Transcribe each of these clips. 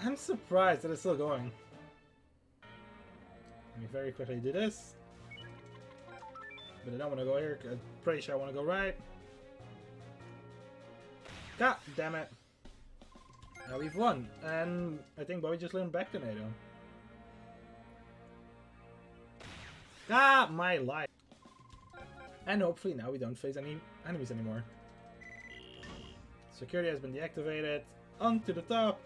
I'm surprised that it's still going. Let me very quickly do this. But I don't want to go here. I'm pretty sure I want to go right. God damn it. Now we've won. And I think Bobby just learned back tornado. Ah, my life. And hopefully now we don't face any enemies anymore. Security has been deactivated. On to the top.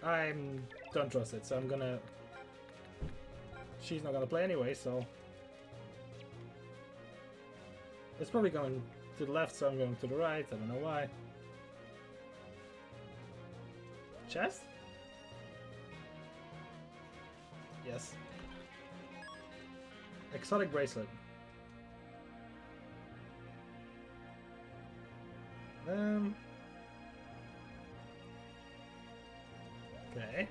I don't trust it, so I'm gonna... She's not gonna play anyway, so... It's probably going to the left, so I'm going to the right. I don't know why. Chest? Yes. Exotic bracelet. Okay.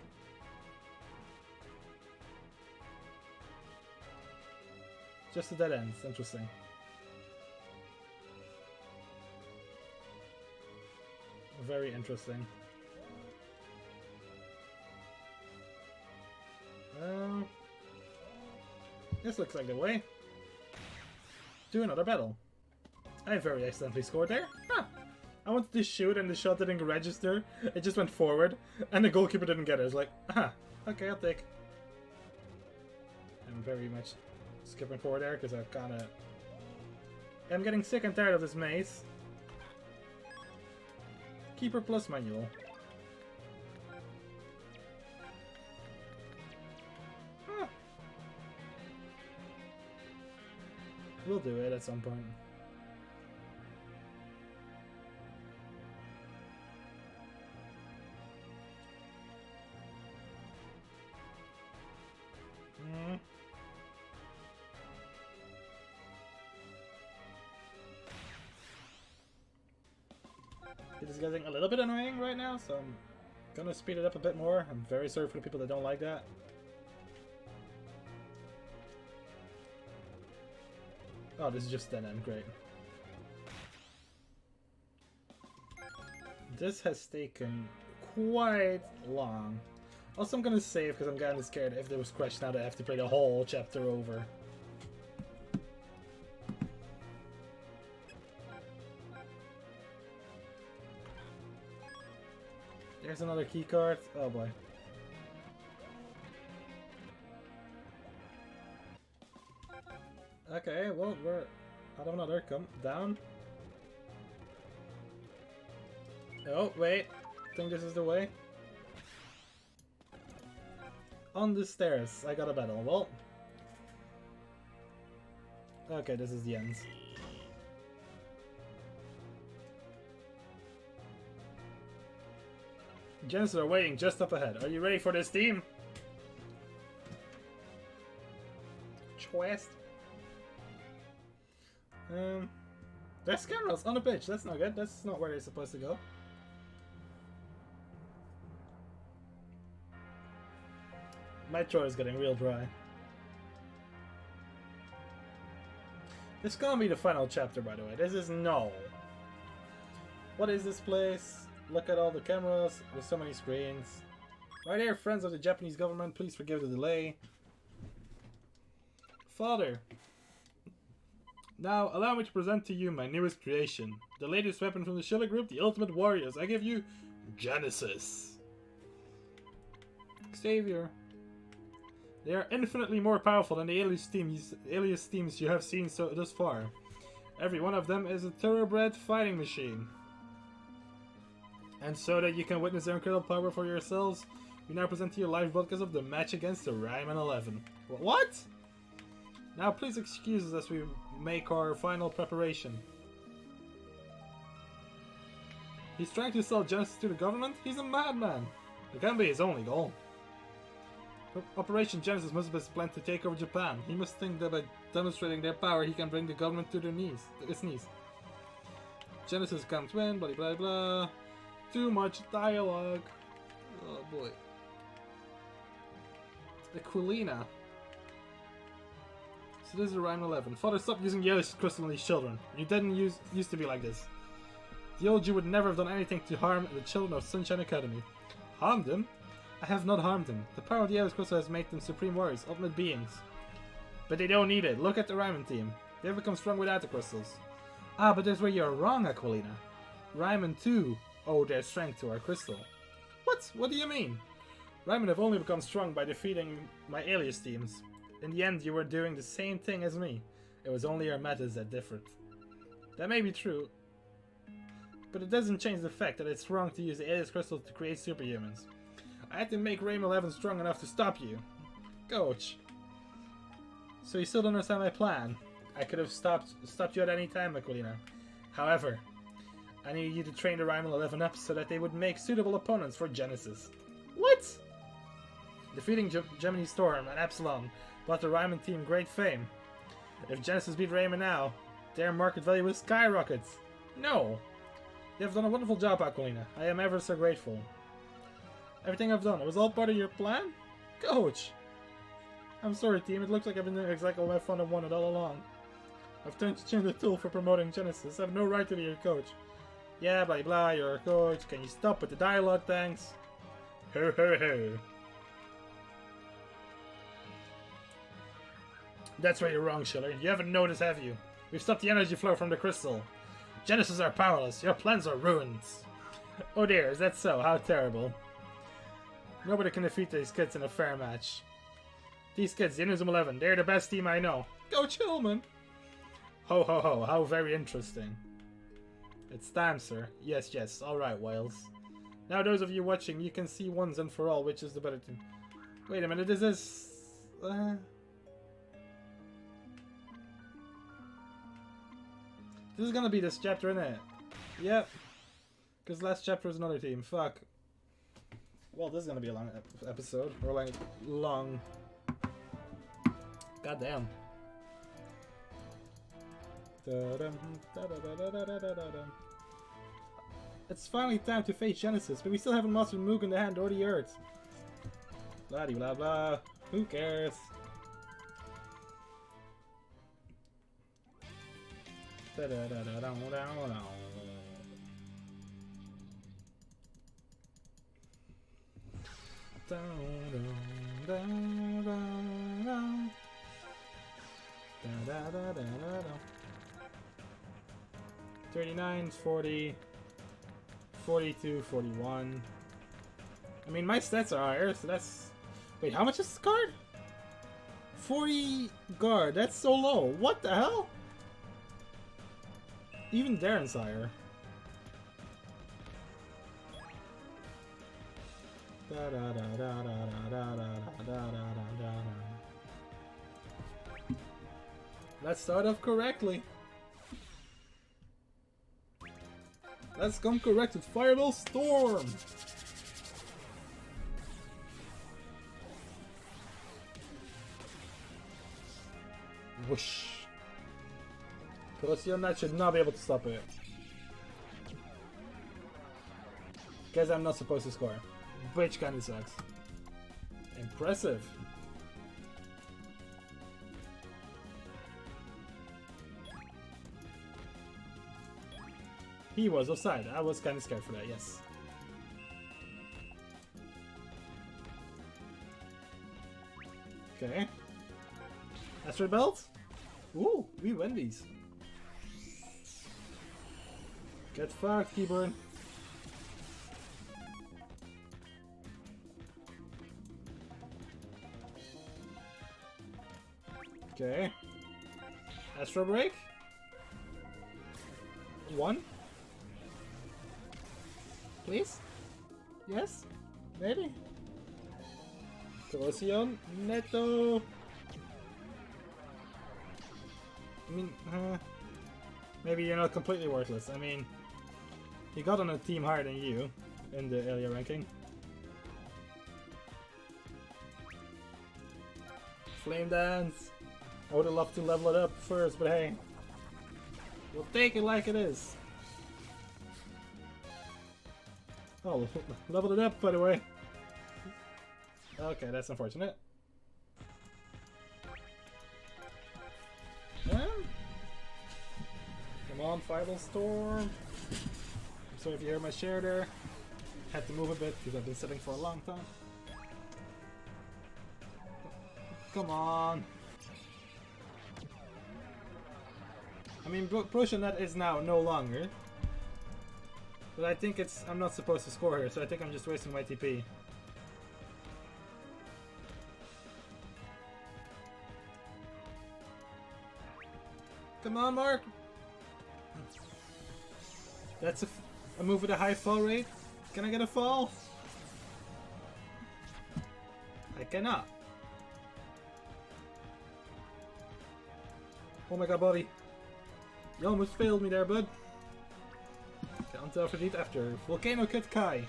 Just a dead end. Interesting. Very interesting. This looks like the way. Do another battle. I very accidentally scored there. Huh. I wanted to shoot and the shot didn't register. It just went forward and the goalkeeper didn't get it. I was like, okay, I'll take. I'm very much skipping forward there because I kinda... I'm getting sick and tired of this maze. Keeper plus manual. We'll do it at some point. It is getting a little bit annoying right now, so I'm gonna speed it up a bit more. I'm very sorry for the people that don't like that. Oh, this is just dead end, great. This has taken quite long. Also, I'm gonna save because I'm kinda scared if there was crash now that I have to play the whole chapter over. There's another key card. Oh boy. Okay, well, we're out of another. Come down. Oh, wait. I think this is the way. On the stairs. I got a battle. Well. Okay, this is the end. Genesis are waiting just up ahead. Are you ready for this team? Chwest. There's cameras on the pitch. That's not good. That's not where they're supposed to go. My throat is getting real dry. This can't be the final chapter, by the way. This is no. What is this place? Look at all the cameras. There's so many screens. Right here, friends of the Japanese government, please forgive the delay. Father. Now, allow me to present to you my newest creation. The latest weapon from the Shilla Group, the Ultimate Warriors. I give you Genesis. Xavier. They are infinitely more powerful than the alias teams you have seen thus far. Every one of them is a thoroughbred fighting machine. And so that you can witness their incredible power for yourselves, we now present to you a live broadcast of the match against the Rayman 11. What? Now please excuse us as we make our final preparation. He's trying to sell Genesis to the government? He's a madman! It can be his only goal. Operation Genesis must be planned to take over Japan. He must think that by demonstrating their power he can bring the government to its knees. Genesis can't win, blah blah blah. Too much dialogue. Oh boy. Aquilina. So this is Rayman 11. Father, stop using yellow crystal on these children. You didn't used to be like this. The old Jew would never have done anything to harm the children of Sunshine Academy. Harmed them? I have not harmed them. The power of the Elder Crystal has made them supreme warriors, ultimate beings. But they don't need it. Look at the Ryman team. They have become strong without the crystals. Ah, but that's where you're wrong, Aquilina. Ryman too owe their strength to our crystal. What? What do you mean? Ryman have only become strong by defeating my alias teams. In the end, you were doing the same thing as me. It was only our methods that differed. That may be true, but it doesn't change the fact that it's wrong to use the alias crystal to create superhumans. I had to make Rayman 11 strong enough to stop you. Coach. So you still don't understand my plan? I could have stopped you at any time, Aquilina. However, I needed you to train the Rayman 11 up so that they would make suitable opponents for Genesis. What? Defeating Gemini Storm and Epsilon brought the Rayman team great fame. If Genesis beat Rayman now, their market value will skyrocket. No! You have done a wonderful job, Aquilina. I am ever so grateful. Everything I've done, it was all part of your plan? Coach! I'm sorry, team. It looks like I've been doing exactly what my fun have wanted all along. I've turned to change the tool for promoting Genesis. I have no right to be your coach. Yeah, blah blah, you're our coach. Can you stop with the dialogue, thanks? Ho ho ho. That's where you're wrong, Schiller. You haven't noticed, have you? We've stopped the energy flow from the crystal. Genesis are powerless. Your plans are ruins. Oh dear, is that so? How terrible. Nobody can defeat these kids in a fair match. These kids, the Inazuma 11, they're the best team I know. Coach Hillman! Ho ho ho, how very interesting. It's time, sir. Yes, yes, alright, Wiles. Now those of you watching, you can see once and for all which is the better team. Wait a minute, is this... This is gonna be this chapter, isn't it? Yep. Because last chapter was another team. Fuck. Well, this is gonna be a long episode. Or like, long... God damn. It's finally time to face Genesis, but we still haven't mastered Moog in the hand or the earth. Blah blah blah. Who cares? Da, da, da, da, da. 39, 40, 42, 41. I mean, my stats are higher, so that's... Wait, how much is this card? 40 guard, that's so low. What the hell? Even Darren's higher. Da da da da da da da da da da da. Let's start off correctly. Let's come correct with Fireball Storm. Whoosh. That should not be able to stop it. Guess I'm not supposed to score. Which kinda sucks. Impressive. He was offside. I was kinda scared for that, yes. Okay. Asteroid Belt? Ooh, we win these. Get fucked, keyboard. Okay. Astro Break? 1? Please? Yes? Maybe? Corrosion? Neto! I mean, maybe you're not completely worthless. I mean, he got on a team higher than you in the area ranking. Flame Dance! I would have loved to level it up first, but hey. We'll take it like it is. Oh, leveled it up, by the way. Okay, that's unfortunate. Yeah. Come on, Fireball Storm. Sorry if you hear my share there. Had to move a bit because I've been sitting for a long time. Come on. I mean, Net is now no longer. But I think I'm not supposed to score here, so I think I'm just wasting my TP. Come on, Mark! That's a move with a high fall rate. Can I get a fall? I cannot. Oh my god, Bobby. You almost failed me there, bud. Counter for deep after. Volcano Kid Kai.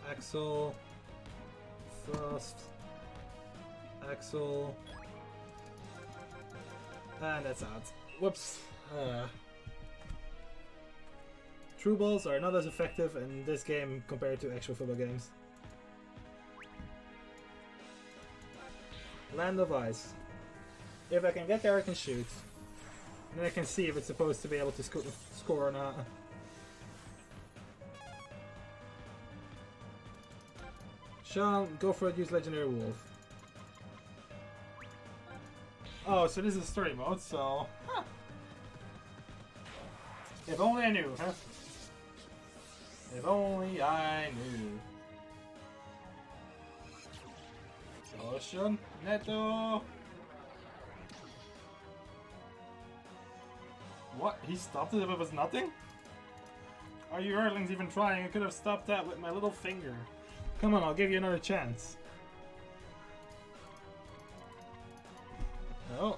Axel. Frost. Axel. And that's out. Whoops. True balls are not as effective in this game compared to actual football games. Land of Ice. If I can get there, I can shoot. And then I can see if it's supposed to be able to score or not. Sean, go for it, use Legendary Wolf. Oh, so this is story mode, so... Huh. If only I knew, huh? If only I knew. Ocean, Neto! What? He stopped it if it was nothing? Are you Earthlings even trying? I could have stopped that with my little finger. Come on, I'll give you another chance. Oh.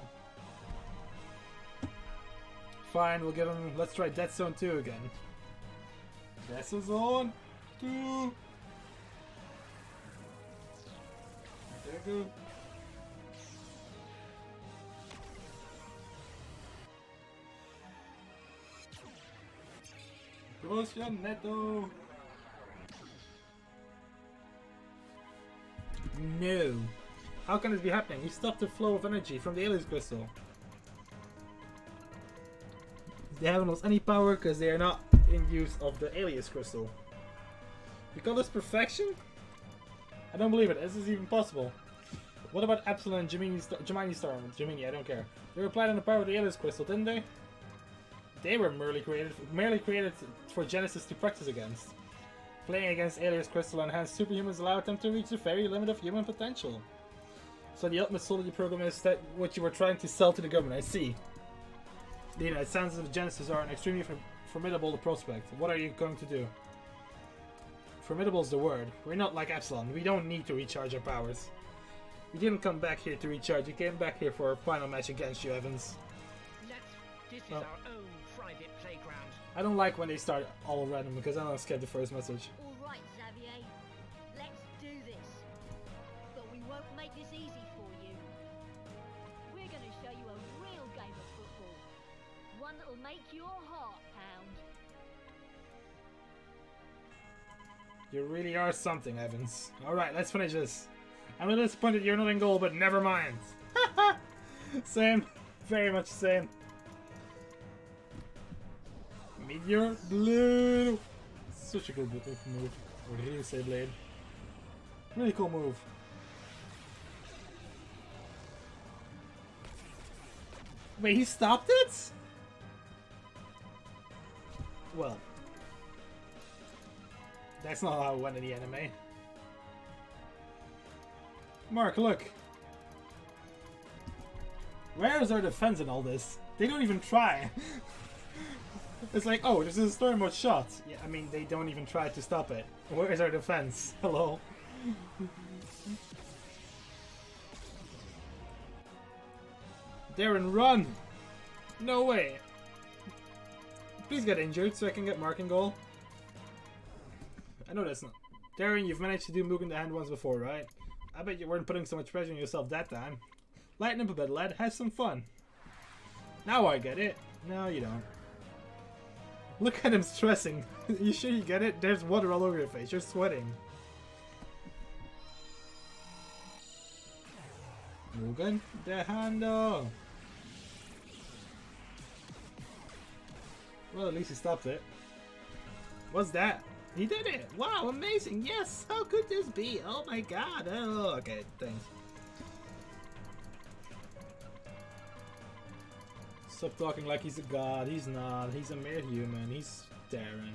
Fine, we'll give him... Let's try Death Zone 2 again. Death Zone 2! There you go. Promotion Neto! No! How can this be happening? He stopped the flow of energy from the Alias Crystal. They haven't lost any power because they are not in use of the Alias Crystal. You call this perfection? I don't believe it. Is this even possible? What about Epsilon and Gemini Star? Gemini, I don't care. They replied on the power of the Alias Crystal, didn't they? They were merely created for Genesis to practice against. Playing against Alias Crystal enhanced superhumans allowed them to reach the very limit of human potential. So the ultimate solidity program is that what you were trying to sell to the government, I see. You know, it sounds as if Genesis are an extremely formidable prospect. What are you going to do? Formidable is the word. We're not like Epsilon. We don't need to recharge our powers. We didn't come back here to recharge. We came back here for a final match against you, Evans. This is our own private playground. I don't like when they start all random because I don't skip the first message. All right, Xavier. Let's do this. But we won't make this easy for you. We're going to show you a real game of football. One that'll make your heart pound. You really are something, Evans. Alright, let's finish this. I'm a little disappointed you're not in goal, but never mind. Same. Very much the same. Meteor Blue. Such a good move. Or did you say Blade? Really cool move. Wait, he stopped it? Well. That's not how it went in the anime. Mark, look. Where is our defense in all this? They don't even try. It's like, oh, this is a story mode shot. Yeah, I mean, they don't even try to stop it. Where is our defense? Hello? Darren, run! No way! Please get injured so I can get Mark in goal. I know that's not... Darren, you've managed to do Moog in the hand once before, right? I bet you weren't putting so much pressure on yourself that time. Lighten up a bit, lad. Have some fun. Now I get it. No, you don't. Look at him stressing. You sure you get it? There's water all over your face. You're sweating. Mugen the handle. Well, at least he stopped it. What's that? He did it! Wow, amazing! Yes! How could this be? Oh my god! Oh, okay, thanks. Stop talking like he's a god. He's not. He's a mere human. He's Darren.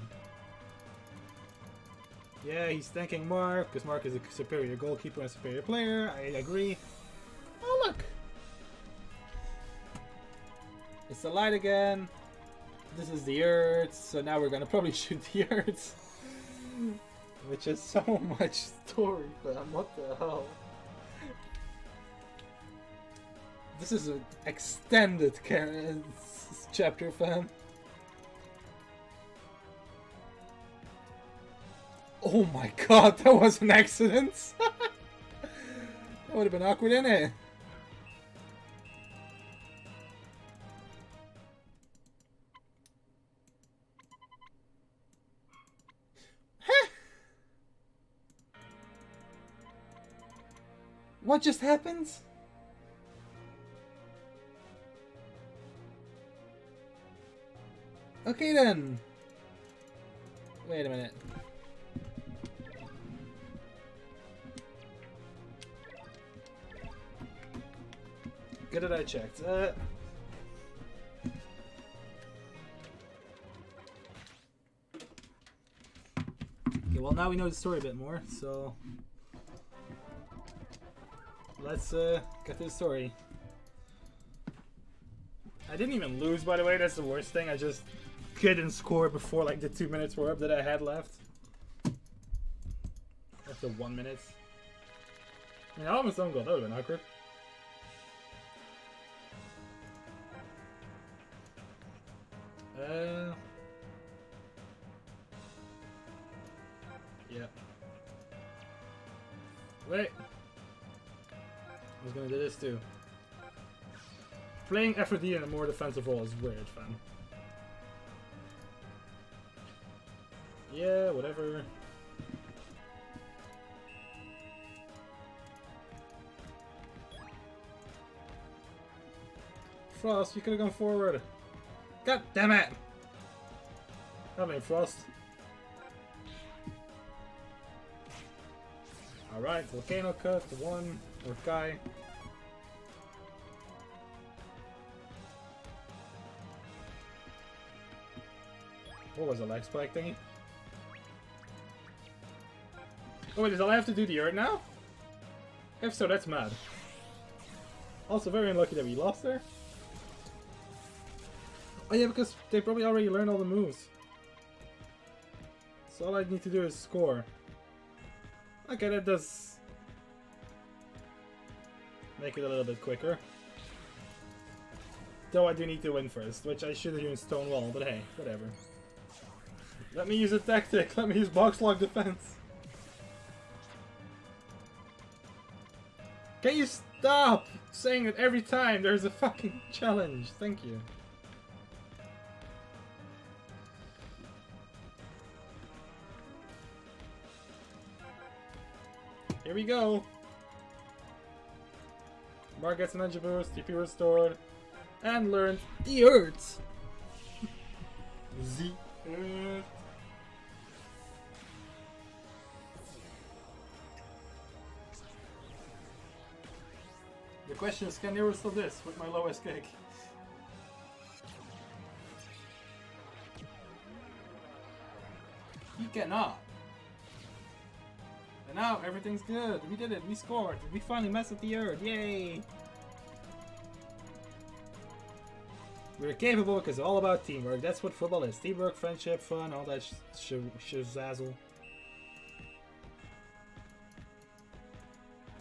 Yeah, he's thanking Mark, because Mark is a superior goalkeeper and superior player. I agree. Oh, look! It's the light again. This is the Earth, so now we're gonna probably shoot the Earth. Which is so much story, fam. What the hell? This is an extended chapter, fam. Oh my god, that was an accident! That would have been awkward, innit? What just happened? Okay then. Wait a minute. Good that I checked. Okay, well now we know the story a bit more, so let's get to the story. I didn't even lose, by the way. That's the worst thing. I just couldn't score before like the 2 minutes were up that I had left. After 1 minute. I mean, I almost don't go. That would have been awkward. Yeah. Wait. I was gonna do this too. Playing FRD in a more defensive role is weird, fam. Yeah, whatever. Frost, you could have gone forward. God damn it! I mean, Frost. Alright, volcano cut, one, or Kai. What was the leg spike thingy? Oh wait, does all I have to do the Earth now? If so, that's mad. Also very unlucky that we lost there. Oh yeah, because they probably already learned all the moves. So all I need to do is score. Okay, that does make it a little bit quicker. Though I do need to win first, which I should have used Stonewall, but hey, whatever. Let me use a tactic, let me use box lock defense. Can you stop saying it every time there's a fucking challenge? Thank you. Here we go. Mark gets an energy boost, TP restored, and learned the Earth. The Earth. The question is, can you wrestle this with my lowest kick? You cannot. And now everything's good. We did it. We scored. We finally messed with the Earth. Yay! We're capable because it's all about teamwork. That's what football is. Teamwork, friendship, fun, all that shazazzle.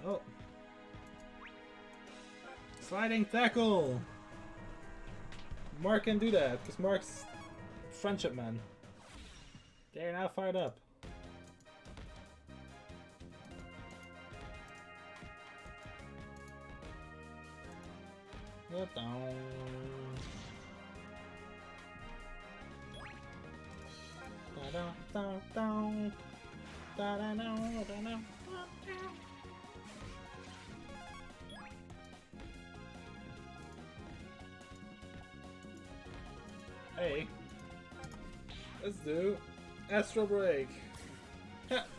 Oh. Sliding tackle! Mark can do that, because Mark's friendship man. They're now fired up. Down. Hey. Let's do Astral Break.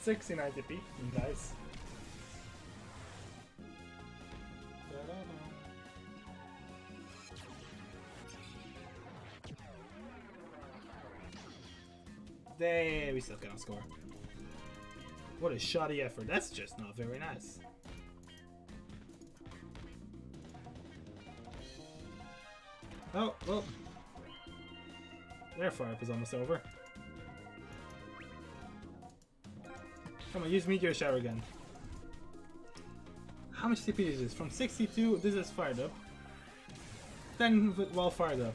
69 TP, nice. There, we still can't score. What a shoddy effort. That's just not very nice. Oh, well. Their fire up is almost over. Come on, use Meteor Shower again. How much TP is this? From 62, this is fired up. 10 while fired up.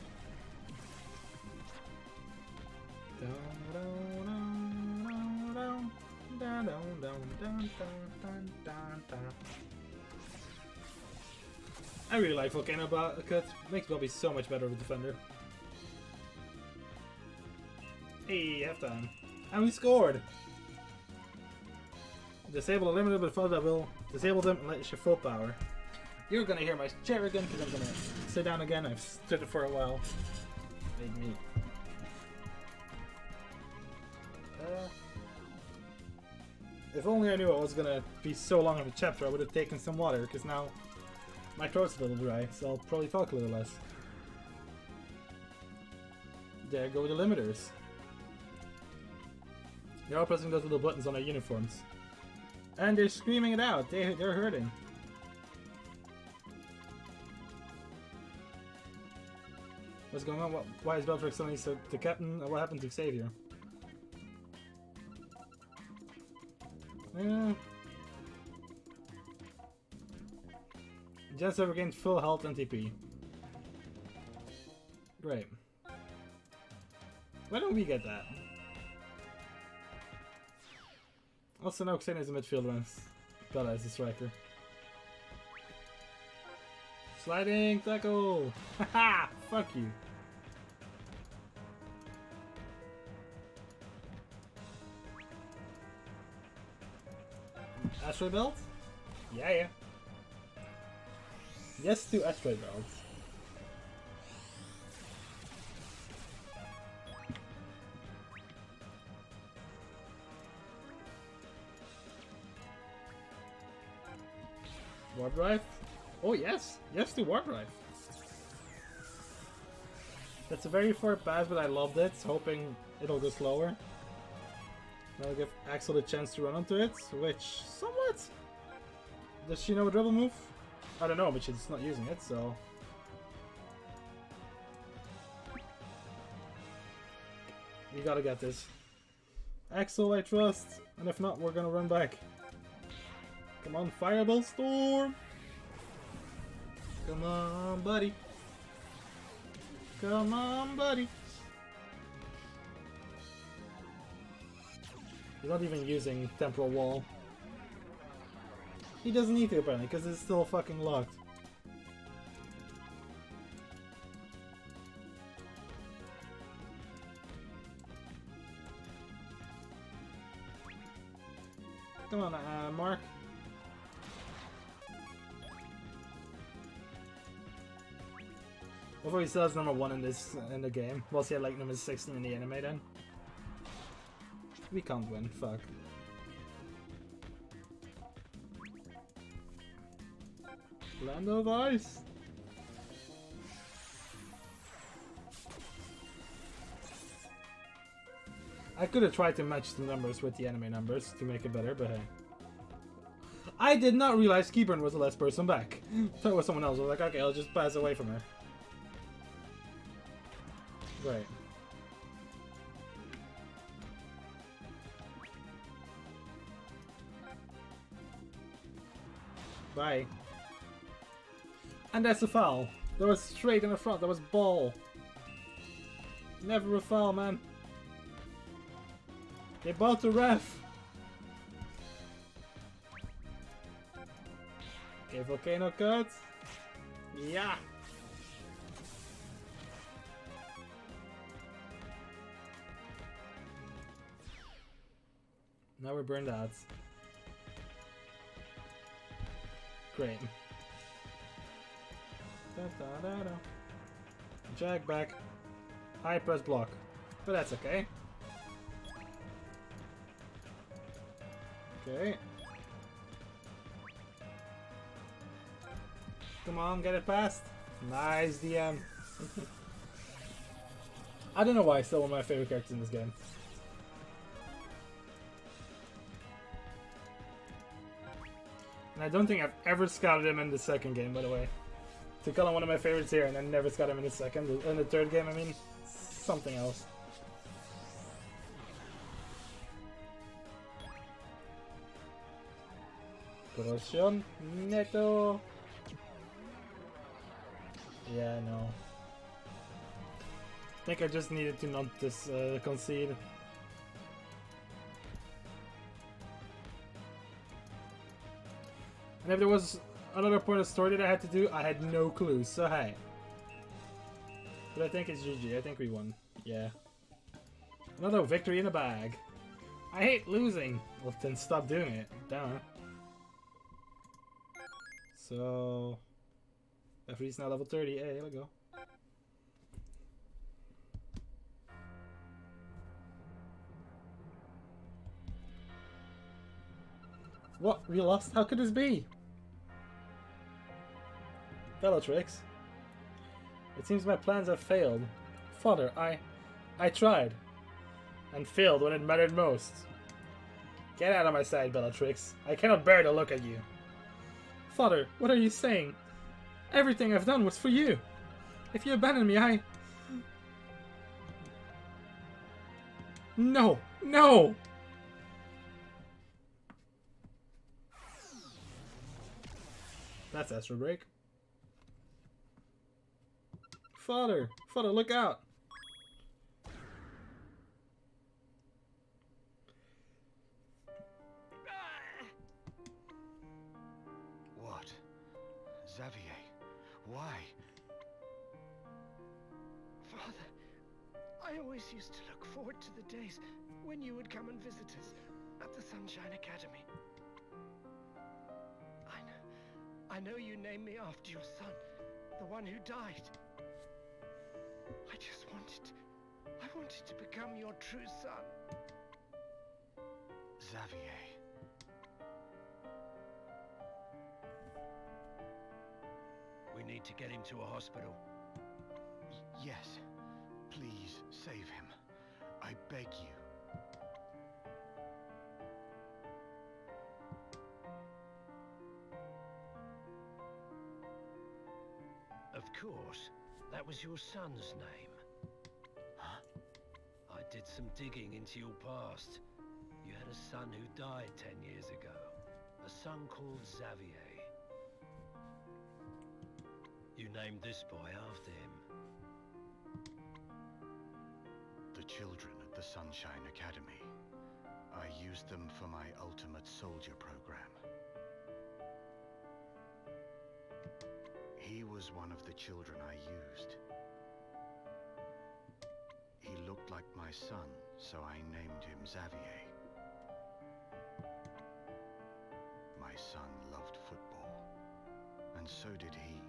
I really like Volcano Cut. Makes Bobby so much better of a defender. Hey, halftime. And we scored! Disable a limited but that will disable them and let you full power. You're gonna hear my chair again because I'm gonna sit down again. I've stood it for a while. Made me. If only I knew it was gonna be so long of a chapter, I would have taken some water, because now my throat's a little dry, so I'll probably talk a little less. There go the limiters. They're all pressing those little buttons on their uniforms. And they're screaming it out, they're hurting. What's going on? Why is Belfric suddenly so the captain? What happened to Xavier? Just have regained full health and TP. Great. Why don't we get that? Also, now Xena is a midfielder and Bella is a striker. Sliding tackle! Haha! Fuck you. Asteroid belt? Yeah. Yes to asteroid belts. Warp drive? Oh yes! Yes to warp drive. That's a very far pass, but I loved it, hoping it'll go slower. That'll give Axel the chance to run onto it, which somewhat. Does she know a dribble move? I don't know, but she's not using it, so. We gotta get this. Axel, I trust, and if not, we're gonna run back. Come on, Fireball Storm! Come on, buddy. Come on, buddy. He's not even using Temporal Wall. He doesn't need to apparently, because it's still fucking locked. Come on, Mark. Although he still has number 1 in the game. Well, he had like number 16 in the anime then. We can't win, fuck. Land of Ice! I could have tried to match the numbers with the anime numbers to make it better, but hey. I did not realize Keyburn was the last person back. Thought it was someone else. I was like, okay, I'll just pass away from her. Great. Bye. And that's a foul. That was straight in the front. That was ball. Never a foul, man. They bought the ref. Okay, volcano cut. Yeah. Now we're burned out. Great. Da, da, da, da. Jag back. High press block. But that's okay. Okay. Come on, get it past. Nice DM. I don't know why he's still one of my favorite characters in this game. And I don't think I've ever scouted him in the second game, by the way. To call him one of my favorites here and then never scouted him in the second. In the third game, I mean, something else. Corrosión, Neto. Yeah, no. I think I just needed to not concede. And if there was another point of story that I had to do, I had no clue, so hey. But I think it's GG, I think we won. Yeah. Another victory in the bag. I hate losing. Well, then stop doing it. Duh. So... referee's now level 30. Hey, here we go. What? We lost? How could this be? Bellatrix. It seems my plans have failed. Father, I tried. And failed when it mattered most. Get out of my sight, Bellatrix. I cannot bear to look at you. Father, what are you saying? Everything I've done was for you. If you abandon me, No! No! That's Astro Break. Father! Father, look out! What? Xavier? Why? Father, I always used to look forward to the days when you would come and visit us at the Sunshine Academy. I know you named me after your son, the one who died. I wanted to become your true son. Xavier. We need to get him to a hospital. Yes. Please, save him. I beg you. Of course, that was your son's name. Huh? I did some digging into your past. You had a son who died 10 years ago. A son called Xavier. You named this boy after him. The children at the Sunshine Academy. I used them for my Ultimate Soldier program. He was one of the children I used. He looked like my son, so I named him Xavier. My son loved football, and so did he.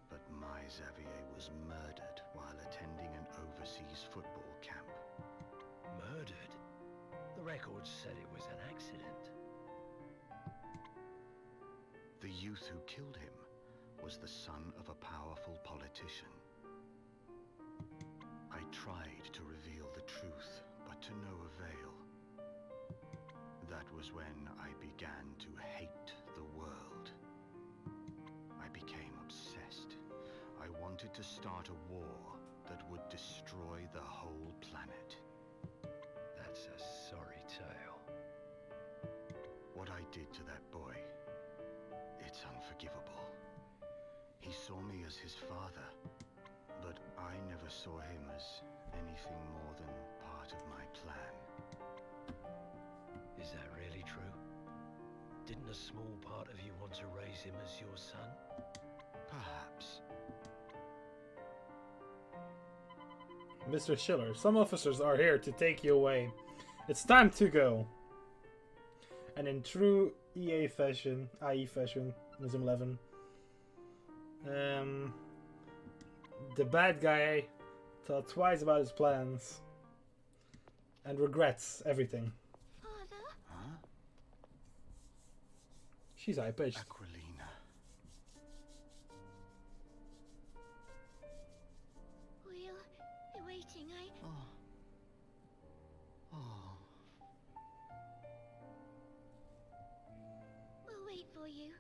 But my Xavier was murdered while attending an overseas football camp. Murdered? The records said it was an accident. The youth who killed him was the son of a powerful politician. I tried to reveal the truth, but to no avail. That was when I began to hate the world. I became obsessed. I wanted to start a war that would destroy the whole planet. That's a sorry tale. What I did to that boy, it's unforgivable. He saw me as his father, but I never saw him as anything more than part of my plan. Is that really true? Didn't a small part of you want to raise him as your son? Perhaps. Mr. Schiller, some officers are here to take you away. It's time to go. And in true IE fashion, Inazuma 11, the bad guy thought twice about his plans and regrets everything. Father? She's high pitched. Aquilina. We're waiting, eh? Oh. Oh. We'll wait for you.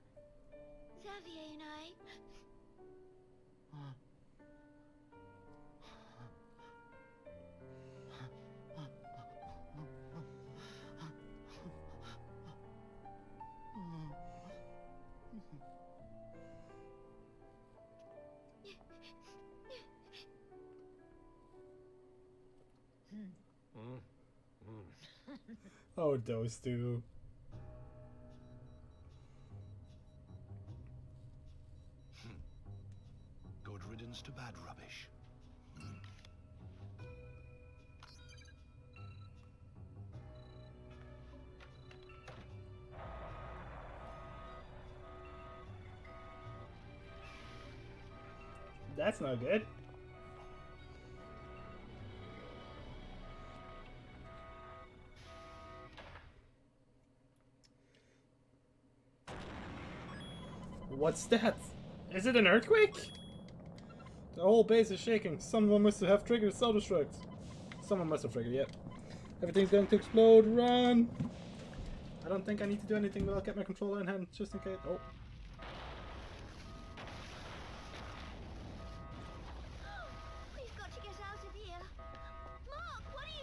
Xavier and I. Oh, those two. Good riddance to bad rubbish. That's not good. What's that? Is it an earthquake? The whole base is shaking. Someone must have triggered self-destruct. Someone must have triggered, yep. Everything's going to explode. Run! I don't think I need to do anything, but I'll get my controller in hand just in case. Oh. We've got to get out of here. Mark, what are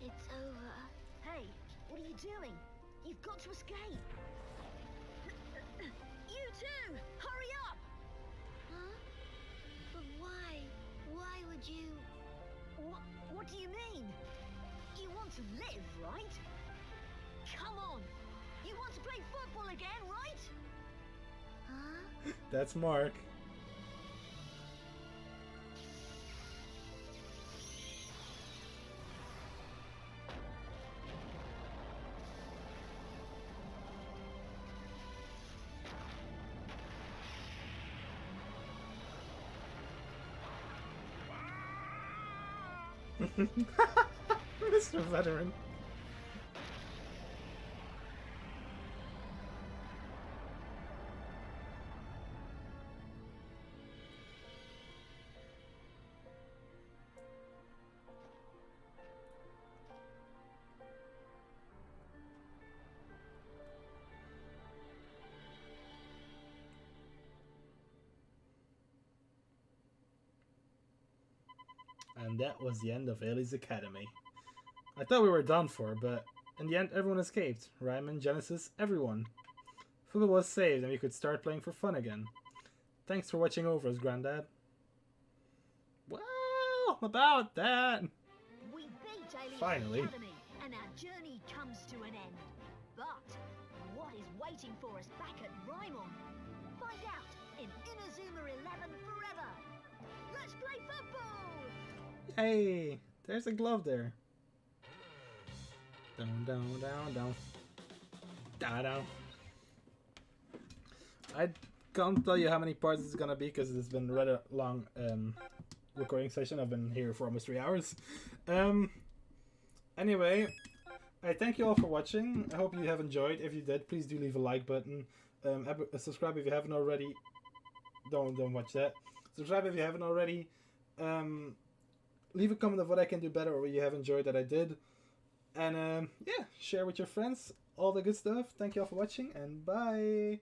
you? It's over. Hey, what are you doing? You've got to escape. You too! Hurry up! Huh? But why? Why would you? What do you mean? You want to live, right? Come on! You want to play football again, right? Huh? That's Mark. Mr. Veteran. And that was the end of Ailey's Academy. I thought we were done for, but in the end everyone escaped. Ryman, Genesis, everyone. Football was saved and we could start playing for fun again. Thanks for watching over us, Granddad. Well, about that. We beat Alien's Finally. Academy, and our journey comes to an end. But what is waiting for us back at Rymon? Find out in Inazuma 11 Forever. Let's play football! Hey, there's a glove there. Down, down, down, down. Down, down. I can't tell you how many parts it's gonna be because it's been a rather long recording session. I've been here for almost 3 hours. Anyway, I thank you all for watching. I hope you have enjoyed. If you did, please do leave a like button. Subscribe if you haven't already. Don't watch that. Subscribe if you haven't already. Leave a comment of what I can do better or what you have enjoyed that I did. And yeah, share with your friends. All the good stuff. Thank you all for watching and bye.